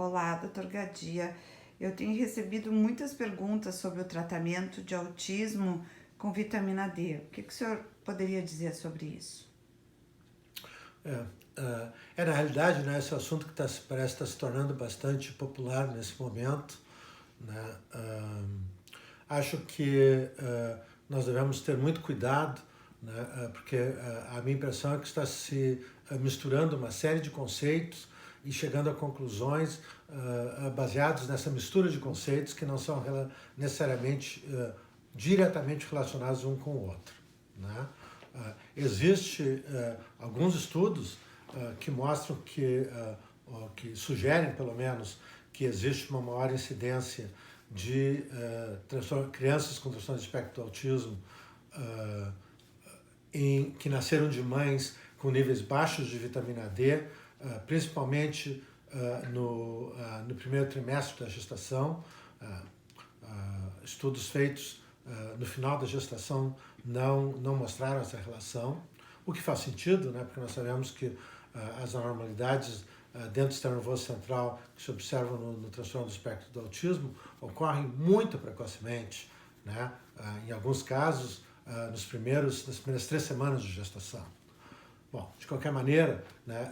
Olá, doutor Gadia. Eu tenho recebido muitas perguntas sobre o tratamento de autismo com vitamina D. O que o senhor poderia dizer sobre isso? É, na realidade, né, esse assunto que parece estar se tornando bastante popular nesse momento, né? Acho que nós devemos ter muito cuidado, né, porque a minha impressão é que está se misturando uma série de conceitos e chegando a conclusões baseados nessa mistura de conceitos que não são necessariamente diretamente relacionados um com o outro, né? Existe alguns estudos que mostram que sugerem, pelo menos, que existe uma maior incidência de crianças com transtorno de espectro do autismo que nasceram de mães com níveis baixos de vitamina D, principalmente no primeiro trimestre da gestação. Estudos feitos no final da gestação não mostraram essa relação, o que faz sentido, né? Porque nós sabemos que as anormalidades dentro do sistema nervoso central que se observam no transtorno do espectro do autismo ocorrem muito precocemente, né? Em alguns casos, nas primeiras 3 semanas de gestação. Bom, de qualquer maneira, né,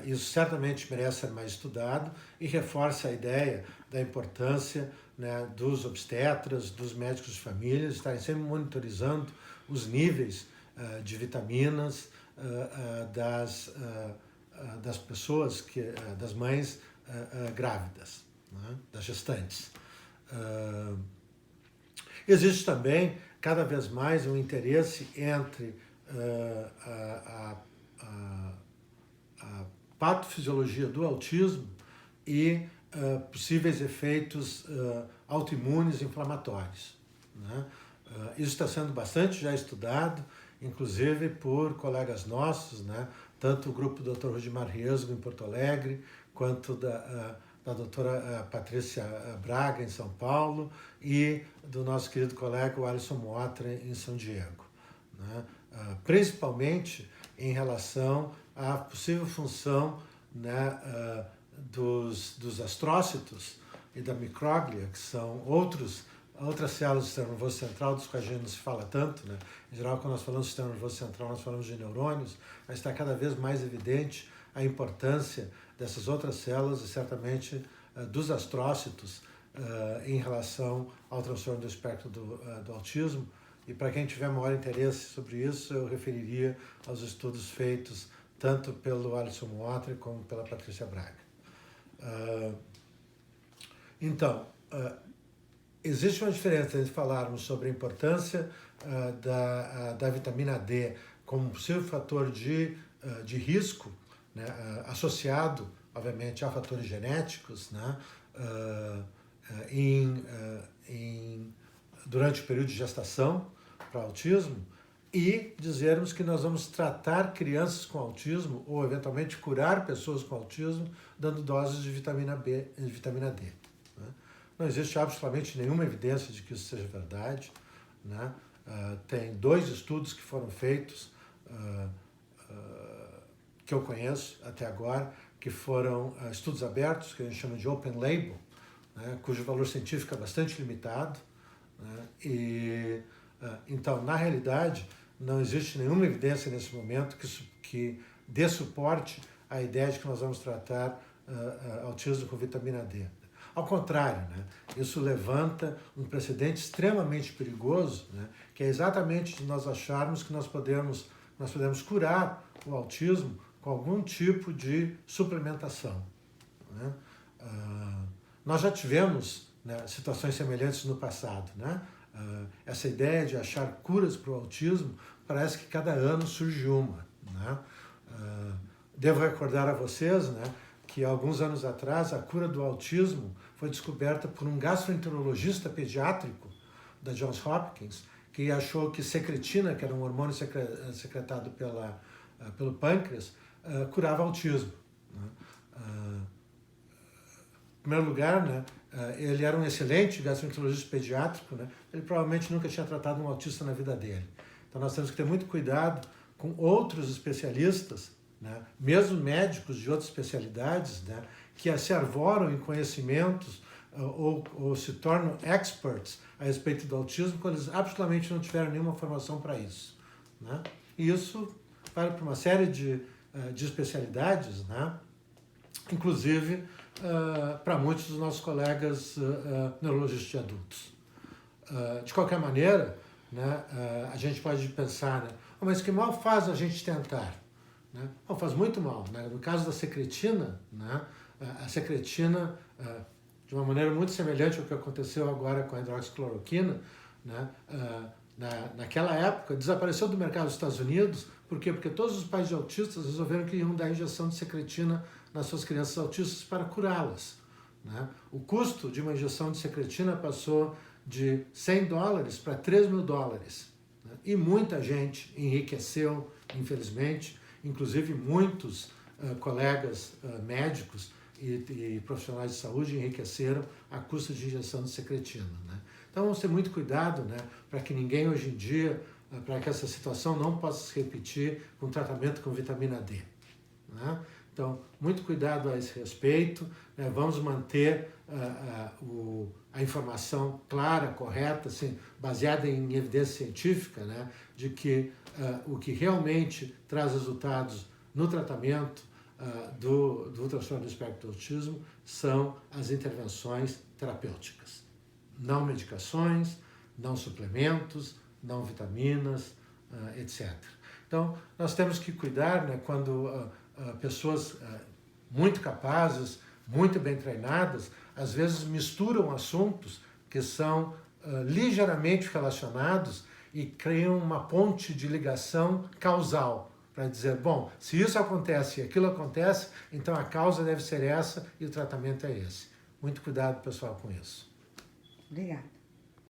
isso certamente merece ser mais estudado e reforça a ideia da importância, né, dos obstetras, dos médicos de família, estarem sempre monitorizando os níveis de vitaminas das pessoas, das mães grávidas, né, das gestantes. Existe também, cada vez mais, um interesse entre a patofisiologia do autismo e possíveis efeitos autoimunes inflamatórios, né? Isso está sendo bastante já estudado, inclusive por colegas nossos, né? Tanto o grupo do Dr. Rudimar Riesgo, em Porto Alegre, quanto da doutora Patrícia Braga, em São Paulo, e do nosso querido colega, o Alisson Motra, em São Diego, né? Principalmente em relação à possível função, né, dos astrócitos e da micróglia, que são outras células do sistema nervoso central, dos quais a gente não se fala tanto, né? Em geral, quando nós falamos do sistema nervoso central, nós falamos de neurônios, mas está cada vez mais evidente a importância dessas outras células e certamente dos astrócitos em relação ao transtorno do espectro do autismo. E para quem tiver maior interesse sobre isso, eu referiria aos estudos feitos tanto pelo Alisson Motra como pela Patrícia Braga. Então, existe uma diferença entre falarmos sobre a importância da vitamina D como possível fator de risco, né, associado, obviamente, a fatores genéticos, né, durante o período de gestação para autismo, e dizermos que nós vamos tratar crianças com autismo ou eventualmente curar pessoas com autismo dando doses de vitamina D. Né? Não existe absolutamente nenhuma evidência de que isso seja verdade, né? Tem 2 estudos que foram feitos, que eu conheço até agora, que foram estudos abertos, que a gente chama de open label, né? Cujo valor científico é bastante limitado, né? Então, na realidade, não existe nenhuma evidência nesse momento que dê suporte à ideia de que nós vamos tratar autismo com vitamina D. Ao contrário, né, isso levanta um precedente extremamente perigoso, né, que é exatamente de nós acharmos que nós podemos curar o autismo com algum tipo de suplementação, né? Nós já tivemos, né, situações semelhantes no passado, né? Essa ideia de achar curas para o autismo, parece que cada ano surge uma, né? Devo recordar a vocês, né, que alguns anos atrás a cura do autismo foi descoberta por um gastroenterologista pediátrico da Johns Hopkins, que achou que secretina, que era um hormônio secretado pelo pâncreas, curava autismo, né? Em primeiro lugar, né, ele era um excelente gastroenterologista pediátrico, né? Ele provavelmente nunca tinha tratado um autista na vida dele. Então nós temos que ter muito cuidado com outros especialistas, né, mesmo médicos de outras especialidades, né, que se arvoram em conhecimentos ou se tornam experts a respeito do autismo quando eles absolutamente não tiveram nenhuma formação para isso, né? E isso vale para uma série de especialidades, né? Inclusive para muitos dos nossos colegas neurologistas de adultos. De qualquer maneira, né, a gente pode pensar, né, mas que mal faz a gente tentar? Né? Bom, faz muito mal. Né? No caso da secretina, né, a secretina, de uma maneira muito semelhante ao que aconteceu agora com a hidroxicloroquina, né, naquela época desapareceu do mercado dos Estados Unidos. Por quê? Porque todos os pais de autistas resolveram que iam dar injeção de secretina nas suas crianças autistas para curá-las. Né? O custo de uma injeção de secretina passou de $100 para $3.000. Né? E muita gente enriqueceu, infelizmente, inclusive muitos colegas médicos e profissionais de saúde enriqueceram a custa de injeção de secretina. Né? Então vamos ter muito cuidado, né, para que ninguém hoje em dia, para que essa situação não possa se repetir com tratamento com vitamina D. Né? Então, muito cuidado a esse respeito, né? Vamos manter a informação clara, correta, assim, baseada em evidência científica, né? De que o que realmente traz resultados no tratamento do transtorno do espectro do autismo são as intervenções terapêuticas. Não medicações, não suplementos, não vitaminas, etc. Então, nós temos que cuidar, né, quando pessoas muito capazes, muito bem treinadas, às vezes misturam assuntos que são ligeiramente relacionados e criam uma ponte de ligação causal, para dizer, bom, se isso acontece e aquilo acontece, então a causa deve ser essa e o tratamento é esse. Muito cuidado, pessoal, com isso. Obrigada.